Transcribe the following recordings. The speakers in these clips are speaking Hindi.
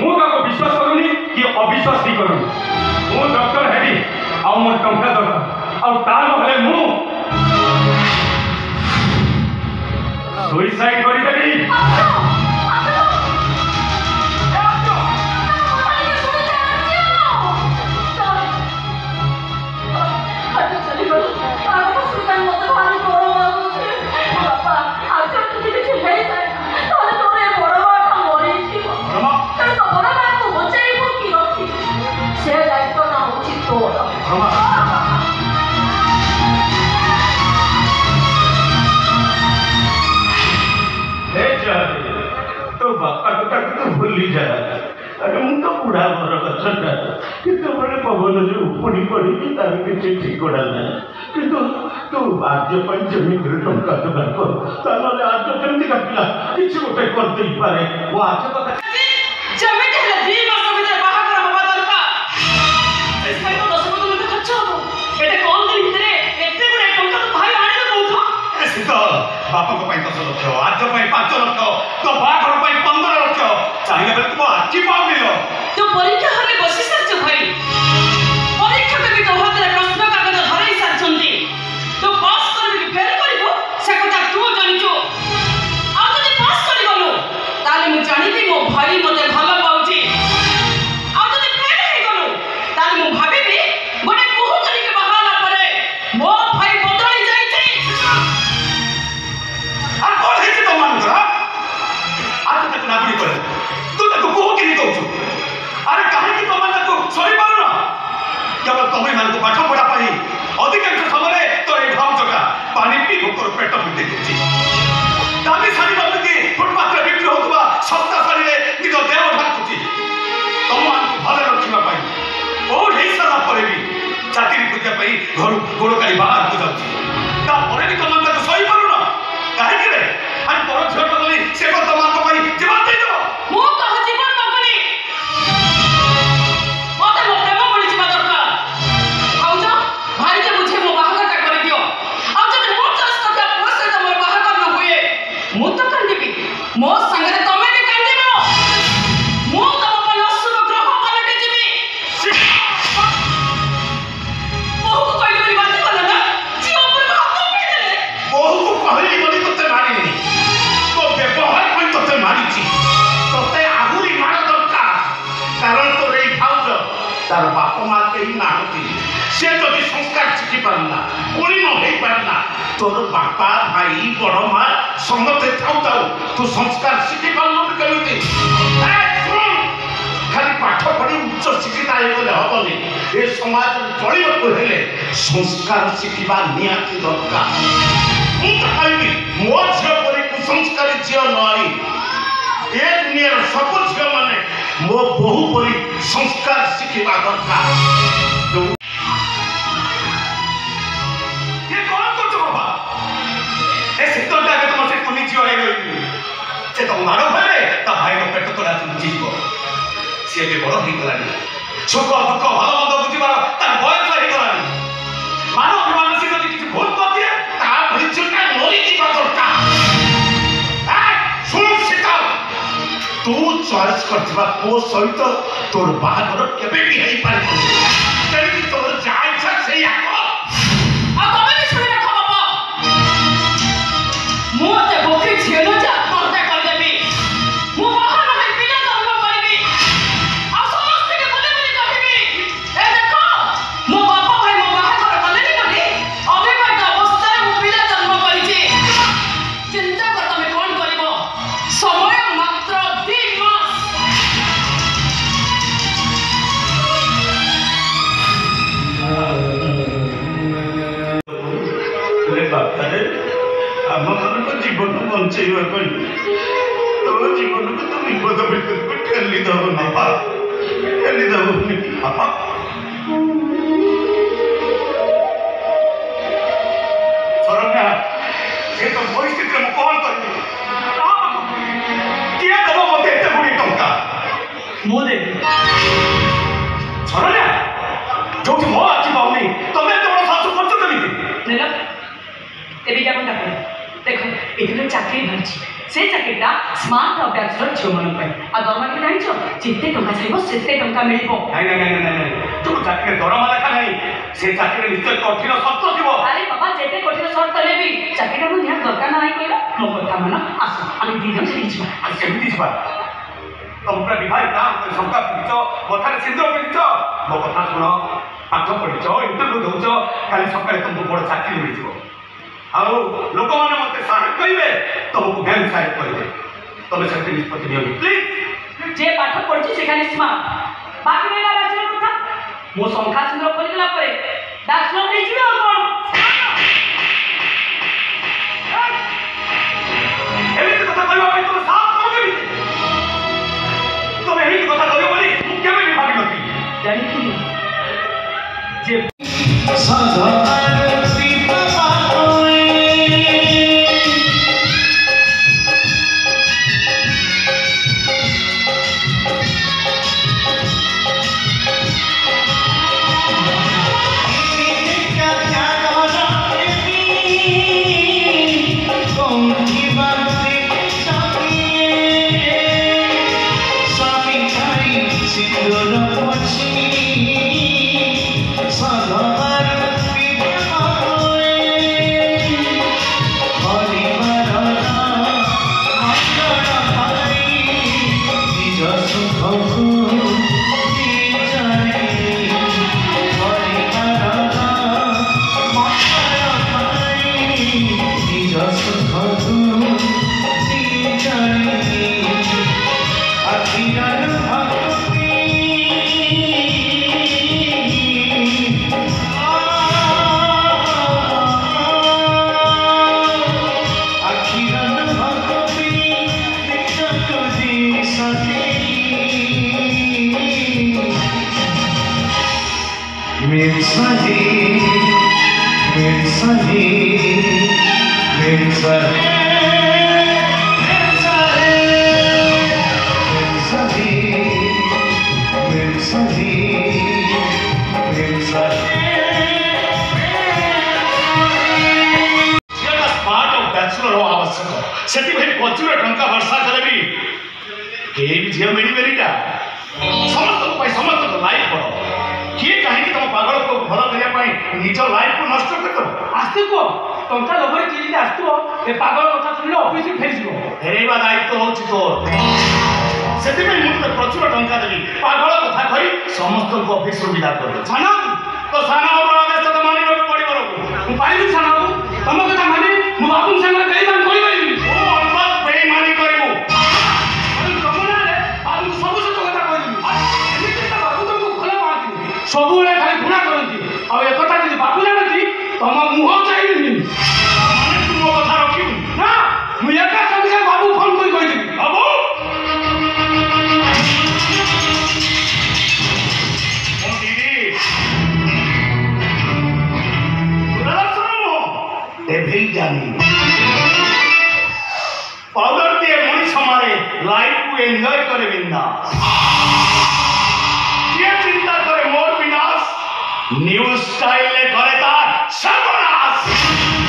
ମୁଁ ତାକୁ ବିଶ୍ୱାସ କରୁନି କି ଅବିଶ୍ୱାସ ବି କରୁନି। ମୁଁ ଡକ୍ଟର ହେବି ଆଉ ମୋର ଟଙ୍କା ଦରକାର ଆଉ ତା ନହେଲେ ମୁଁ ସୁଇସାଇଡ୍ କରିଦେବି। तो बापा कथा तो भूली जा। अरे मु तो बुढ़ा घर गछटा केतबेले पवन जो उपड़ी पड़ी तार किसी ठिकड़ा ना किंतु तू आज जमीन टंका जोगाड़ कर ताले आज जमी काटिला किसी गोटे कर दे पारे वो आज कथा जमी हेले 2 मास भीतर बाहागर होबा दरकार इस पर तो 10 बदल में खर्च हो एटे कौन दिन भीतर एते गुडे टंका तो भाई आने तो कहू ए सीता बापा को 5 लक्ष आज को 5 लक्ष तो बाहागर को 15 लक्ष चाहिए बेले तुम आखि पाव मिलो तो परीक्षा हमें बसी सरछ भाई परीक्षा के भी तो हाथ रे प्रश्न कागज धरै सरछंती तो पास करबी कि फेल करबो से कथा तू जानिचो आ जदि पास करि गलो ताले मु जानिबी मो भाई मते भलो पाउची आ जदि फेल हे गलो ताले मु भाबिबी गोटे कोहु करी के बहाना परे मो भाई बदली जाई छी आ कोन हे तो मान करा आज तक ना पड़ी पड़े तू तक कोहु के नहीं कहू अरे काहे कि तमन को सही पाउ ना केवल तमे मान को पाठ पढ़ा पाई अधिकांश समय तो ए भाव जका पानी पी भोकर पेट मिटे दिछि दामी सारी बाबूजी फुटपाथ रे बिक्री होतबा सस्ता सारी रे निज देह ढाकुछि तम मान को भले रखिबा पाई ओ हेई सारा परे भी चाकरी खुजिया पाई घर गोड़कारी बाहर को जाउछि ता परे भी तमन को सही पाउ ना काहे कि रे आज पर झट बोली से को तमन को पाई जीवन दे दो मो कह जीवन मगनी मते मो प्रेम बोली जीवा दरकार आउ जा भाई के बुझे मो बाहागर का कर दियो आ जदि मो चॉइस करता पोसे त मोर बाहागर न हुए मु तो कांदिबी मो संगे तमे भी कांदिबो मो तम पर अशुभ ग्रह पलटे जीवी ओहु को कहली बोली बात कला ना जी ऊपर को हाथ पे देले ओहु को कहली बोली तते मारी नहीं तो व्यवहार कोई तते मारी छी तते आहुरी मार दरकार कारण तो रे खाउज तार बाप मां के ही नाहती से जदि संस्कार शिखि पारना कोणी न होई पारना तोर बापा भाई बड़ मां समते थाउ थाउ तू संस्कार शिखि पारनु केमिति ए सुन खाली पाठ पढ़ी उच्च शिक्षित आए बोले हबनी ए समाज चलिबो हेले संस्कार शिखिबा नियाति दरकार मु तो कहबी मो झियो परि कुसंस्कारी झियो नई ए दुनिया सब झियो माने मो बहु परि संस्कार शिखिबा दरकार ये कौन करतो बाबा ए सिद्धता के तुम से कुनी झियो हे गई से तो मारो भले ता भाई को पेट तोड़ा तुम जीवो से भी बड़ ही गलानी सुख दुख भलो मंद बुझिबार तार बयस हे गलानी मानो अभिमान से जदि किछ भूल कर दिए ता भरिचका मोरी जीवा दरकार ए सुन सीता तू चॉइस करथिबा को सहित तोर बाहागर केबे भी हेई पारे तेरी तोर जाय छ से आको आ तमे भी सुनि रख बाबा मु ते बोके झेलो जा आत्महत्या कर देबी मु बाहर में पिला जन्म करबी आ समस्त के बोले बोले कहबी ए देखो मो बापा भाई मो बाहागर कले नि कली अविवाहित अवस्था मु पिला जन्म करिछि चिंता कर तमे कोन करबो समय मात्र 2 मास बापा रे आम मन को जीवन बंचेवा तो जीवन को तो विपद भीतर को ठेली दब बापा ठेली दब बापा सरन्या ये तो परिस्थिति में कौन कर किए दब मते एते बुढ़ी टंका मो दे सरन्या जो कि मो आखि पाउनी तमे तो सासु खर्च करिते नेला एबी क्या बंदा देखो इधर चाकरी भरछि से चाकरीटा स्मार्ट और बैचलर झील मान दरमा के जान जिते टंका चाहिए से टंका मिल तू चाकरी दरमा देखा नहीं से चाकरी निश्चय कठिन शर्त थी अरे बाबा जिते कठिन शर्त भी चाकरीटा को निहार दरकार ना कहला मो कथा मान आस आम दीजन से केमती जा तुम पूरा विवाहिता शंका पिंधिच मथार सिंदूर पिंधिच मो कथा शुण पाठ पढ़िच इंटरव्यू दौच काली सकाଳେ तुमको बड़ चाकरी मिल ଆଉ ଲୋକମାନେ ମୋତେ ସାହାଯ୍ୟ କରିବେ ତୁମକୁ ବ୍ୟାଙ୍କ ସାହାଯ୍ୟ କରିବେ ତମେ ସେଠି ନିଷ୍ପତ୍ତି ନିଅ ପ୍ଲିଜ୍ ଯେ ପାଠ ପଢିଛି ସେখানে ସ୍ମାର୍ଟ ବାକି ରହିଲା ବ୍ୟାଚଲର କଥା ମୋ ସଂଖ୍ୟା ସିନ୍ଦୁର ଖୋଲିଗଲା ପରେ ବ୍ୟାଚଲର ହେଇଯିବେ ଆଉ କ'ଣ ଏମିତି କଥା କହିବା ପାଇଁ ତୁମେ ସାହସ କଣ କେମିତି ତୁମେ ଏମିତି କଥା କହିବ ବୋଲି ମୁଁ କେବେ ବି ଭାବିନଥିଲି ଜାଣିଥିଲି ଯେ झील मिलबेरीटा समस्त लाइफ पड़ किए कहीं तुम पागल को भल करने निज लाइफ को नष्ट कर आस्ते कह टंका लोभरे किए आसो ए पागल कथा शुणिले ऑफिस फेरीज फेरवा दायित्व हूँ तोर से मुझे प्रचुर टंका देवी पागल कथा कही समस्त ऑफिस विदा कर साना तो साना आदेश तो मानिक पड़ो पाइलु साना तुम कथा मानी मु बाबू सागर बेईमान करी बेईमानी करू सबुले खाली घृणा करती एक जी बाबू जानती तुम मुह चाहिए मो कथा रख ना मुझे संगे बाबू फोन कर बाबू जानी पाउडर दिए मनीष मारे लाइफ को एंजॉय करे बिंदा चिंता करे मोर विनाश न्यू स्टाइल ले करे तार सर्वनाश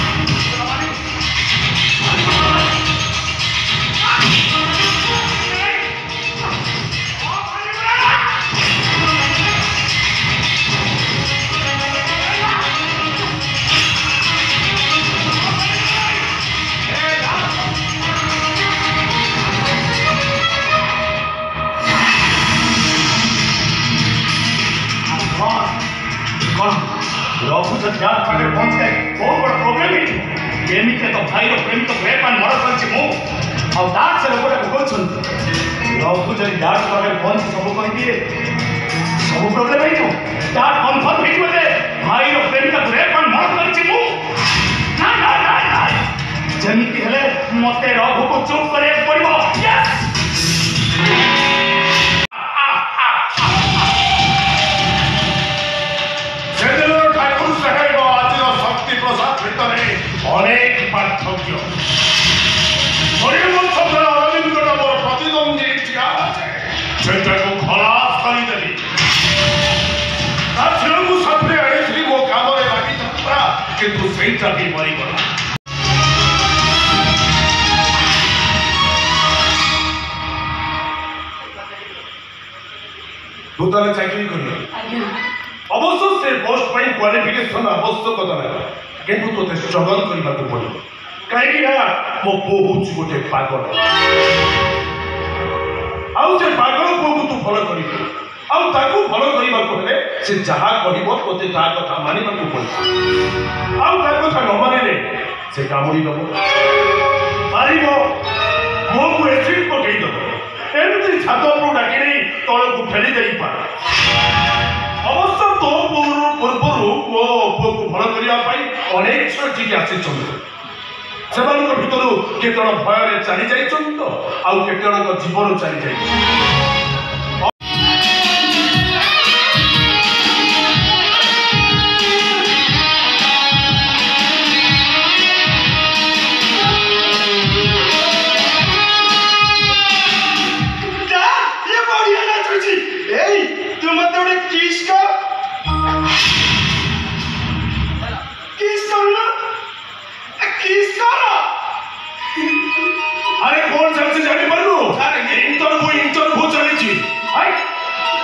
रघु से ध्यान पाटे पहुंच गए बहुत बड़ा प्रॉब्लम है एमिते तो भाई रो प्रेम तो प्रेम मान मर करछि मु और डाक से लोगों को बोल सुन रघु जरी डाक पाटे पहुंच सब कहि दिए सब प्रॉब्लम है तो डाक कंफर्म है बोले भाई रो प्रेम तो प्रेम मान मर करछि मु ना ना ना ना जमिति हेले मते रघु को चुप करे पड़िबो यस अनेक पार्थक्य अरविंद मोर प्रतिद्वंदी को खलास करदेवी को साथे आई मो काम लगी किंतु से मरीगला तू ताले चाकरी करियो आज्ञा अवश्य से पोस्ट पाई क्वालिफिकेशन आवश्यकता नहीं किंतु तोते स्ट्रगल करबा को पड़ो काहे ना मो बहुत गोटे पागल आउ से पागल को तू फॉलो करियो आउ ताकू फॉलो करबा को हेले से जहा कहबो तोते ता कथा मानिबा को पड़ो आउ ता कथा न मानिले से कामड़ी दबो मारिबो मो को एसिड पकई दबो एमती छात पर डाकी नहीं तले को फेली जाई पा अवश्य तो पूर्व को भल करने अनेक स्ट्रेटेजी आसी से भर केतन भय चली जाइए तो आउ केतन जीवन चली जाइए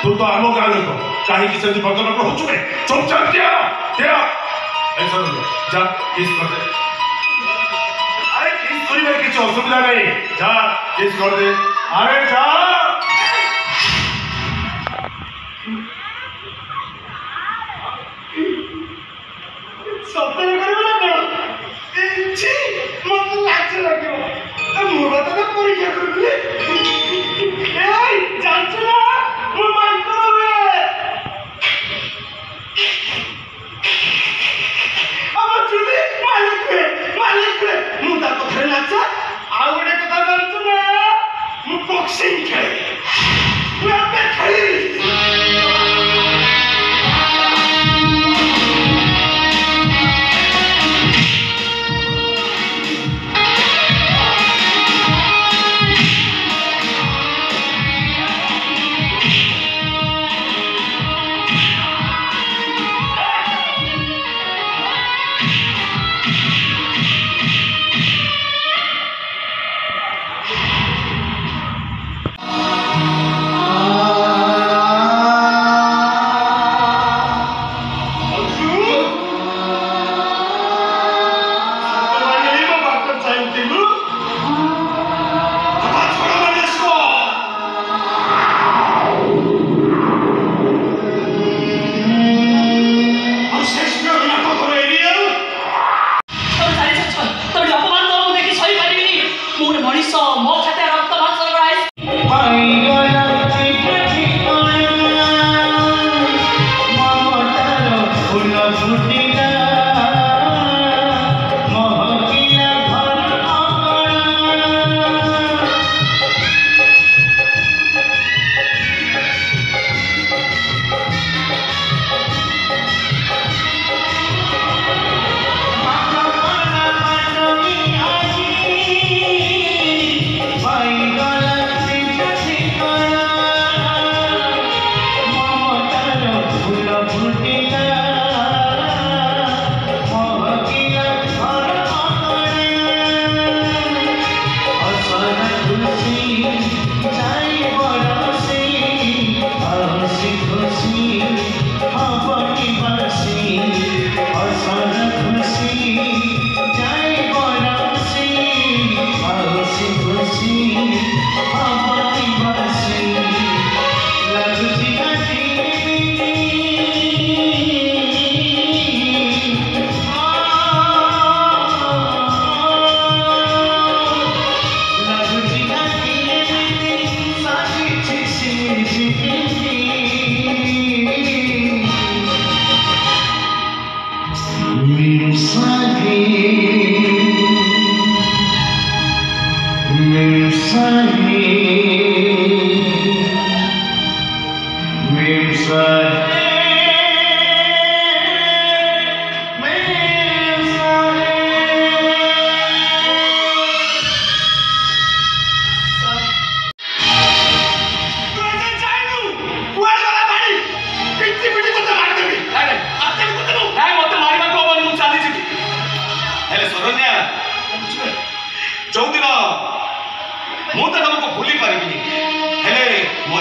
तू तो आम गाँव लोक कहीं बदल हो चुपचाप ऐसा जा किस कर दे अरे किस कर किसी असुविधा नहीं जा किस कर दे अरे जा सपन कर मत लाज लगे मुझे तो परीक्षा कर बॉक्सिंग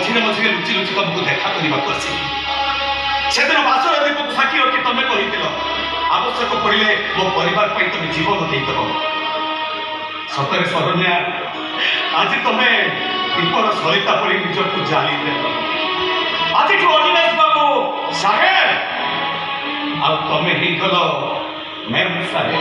मझे मझे लुचि लुचि तुमको देखा करने को आसी से दिन बासर दीपक साक्षी रखी तुम कही आवश्यक पड़े मो परिवार तुम जीवन देदेव सतरे शरण्या आज तुम्हें दीपर सरिता पड़ी निजक जाली देल आज अविनाश बाबू साहेब आ तुम्हें ही गल मैम साहेब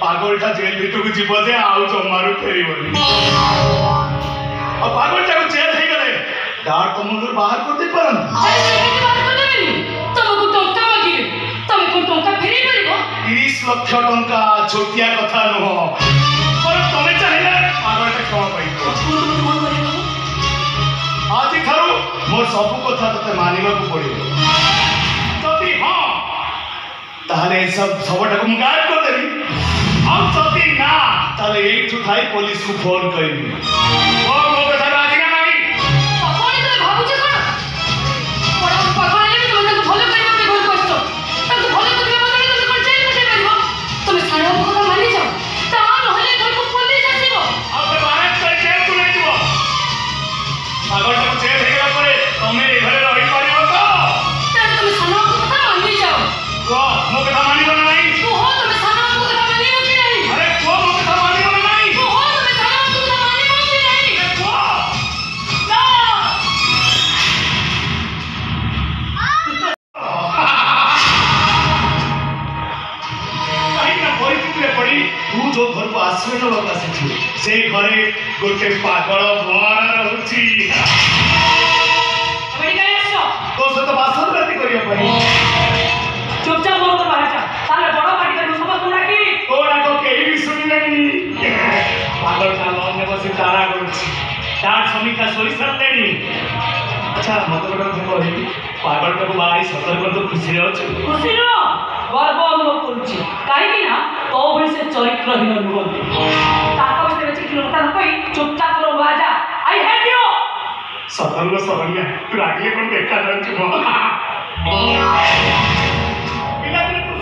पागलटा जेल भीतर को जीव जे आउ जमारू फेरिबनी पागलटा को जेल हे गले डार तो मुंडर बाहर कर दे परन अरे केते बाहर कर देबेनी तुमको टंका मागिले तुम को टंका फेरि परिबो 30 लाख टंका छोटिया कथा न हो पर तमे चाहिले पागलटा क्षमा पाइबो आज थारु मोर सब कथा तते मानिबा को पड़िबो जदी हां ताले सब सबटा को गायब कर देबी अब जदी ना ताले एक चुथाई पुलिस को फोन करबी ओ मो कथा राजी ना नहीं पागल तो भाबु जे कोन बड़ा पागल ने तुम को भलो करबा के घर करछो तक भलो करबा बदले तुम कोन जेल में परबो तुम सारा को मानि जाओ ता नहले घर को पुलिस आसीबो अब तो भारत कर जेल को ले जीवो पागल को जेल हे गेला परे तमे ए घरे रहि परिबो तो तर तुम सारा को कथा मानि जाओ को मो कथा मानिबो नहीं तो हो तुम सारा को कथा मानिबो कि नहीं अरे को मो कथा मानिबो नहीं तो हो तुम सारा को कथा मानिबो कि नहीं को घर को आश्रय नवाक आसी से घरे गोटे पागल भुआरा रहुची तो सहित बासन राति करिया पड़ी चुपचाप बोल कर बाहर जा ताले बड़ा पार्टी कर समझ कोना की ओरा को केही भी सुनिलेनी पागल का लोन ने बसी तारा करूची तार समीक्षा सोई सरलेनी अच्छा मत गोटे कहि पागल को बाई सतर कर तो खुशी रहछ खुशी न गर्व अनुभव करूची काहे कि ना तो भली से चरित्रहीन नुहंती ताका विषय चिठी नता न कहि चुपचाप रो बाजा आई हेट यू सतर्क सरण्या तू रागले कोन देखा जाउछ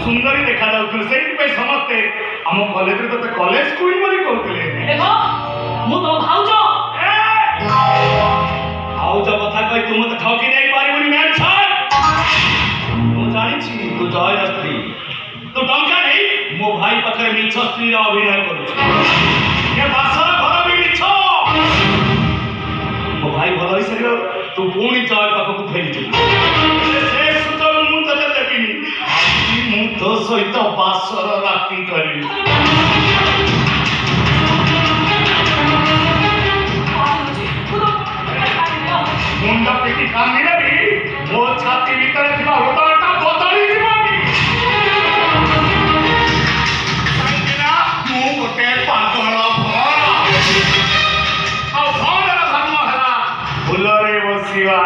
सुंदरी देखा जाउछ सेहि पे समझते हम कॉलेज रे तो कॉलेज क्वीन बोली कहतले देखो मु तो भाउजो भाउज कथा कहि तुम तो ठकी नहीं पारिबनी मैन छाड़ मु जानि छी तू जय स्त्री तू टंका नहीं मो भाई पखरे मिछ स्त्री रा अभिनय करू ये बासर घर भी मिछ मो भाई भलो ही सरियो तू पुणी जय पाखक फेरी छी से सुतल मु तते देखिनी आजि मु तो सहित बासर राति करी मुंडा पेटी कामी रे मो छाती भीतर थिबा होताटा बदली दिबानी संजना मु गोटे पागल भरा आ भरा धर्म हला फुलरे बसिवा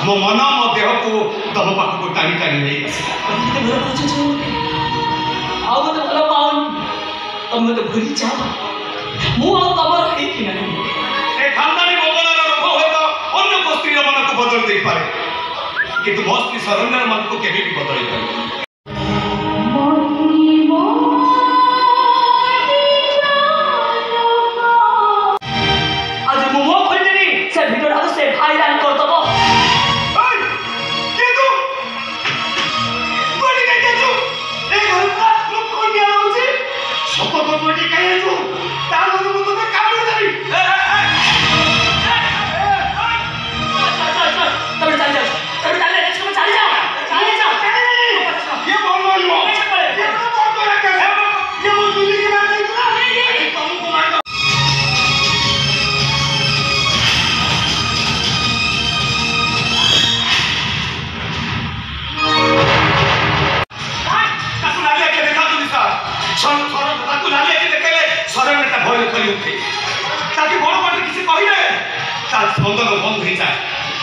मो मन मो देह को तम पाख को टाणी टाणी नहीं तुम तो भूली जाओ मु तमर है कि नहीं ए खानदानी भगवान रोग होय तो अन्य को स्त्री मन को बदल दे पारे किंतु मस्ती शरण्य मन को केबे भी बदल पारे आज मुंह खोल देनी से भीतर आगो से भाईरान कर दबो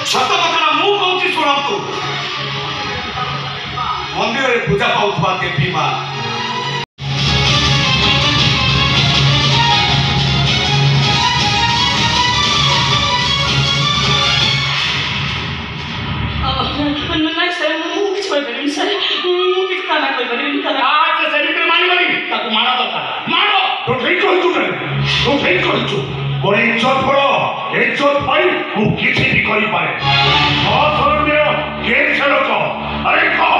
ସତ କଥା ମୁଁ କହୁଛି ଶୁଣନ୍ତୁ। ମନ୍ଦିରରେ ପୂଜା ପାଉଥିବା ଦେବୀ ମା ନାଇଁ ସାର୍ ମୁଁ କିଛି କରିପାରିବିନି ସାର୍ ମୁଁ କିଛି କାମ କରିପାରିବିନି ସେମିତି ମାନିବନି ତାକୁ ମାଡ଼ ଦରକାର ମାଡ଼ ତୁ ଠିକ କହିଛୁ ତୁ ଠିକ କହିଛୁ ମୋର ଇଜ୍ଜତ ଫଳ ଇଜ୍ଜତ ପାଇଁ ମୁଁ କିଛି ବି କରିପାରେ କିଏ ସେ ଲୋକ ଆରେ କହ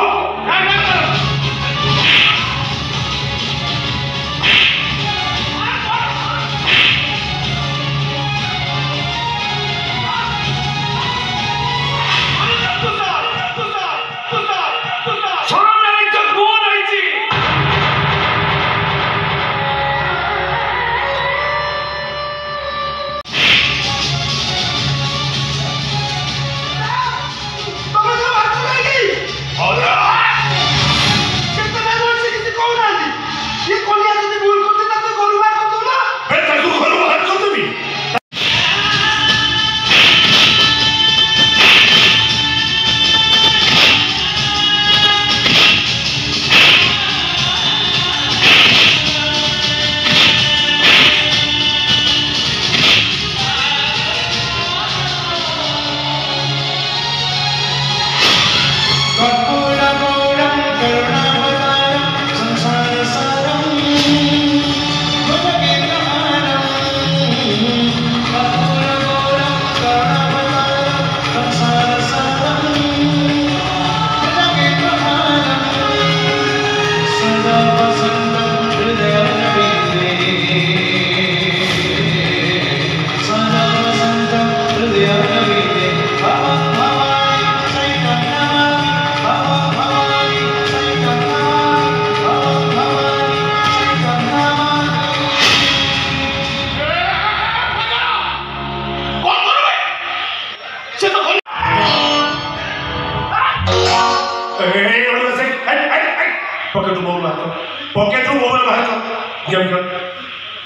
ପକେଟରୁ ମୋବାଇଲ ବାହାର କର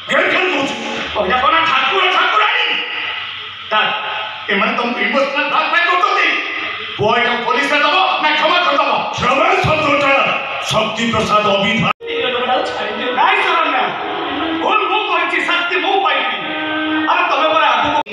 ଗେମ୍ ଖେଳୁଛୁ କହିଲା କଣ ଠାକୁରାଣୀ ଏମାନେ ତମକୁ ଇମୋସନାଲ ବ୍ଲାକମେଲ କରୁଛନ୍ତି ବୟଟା ପୋଲିସରେ ଦବ ନା କ୍ଷମା କରିଦବ କ୍ଷମା ଶବ୍ଦଟା ଶକ୍ତି ପ୍ରସାଦ ଅଭିଧାନ ନାଇଁ ଶରଣ୍ୟା ଭୁଲ ମୁଁ କରିଛି ଶାସ୍ତି ମୁଁ ପାଇବି ଆରେ ତମେ ପରା ଆଗକୁ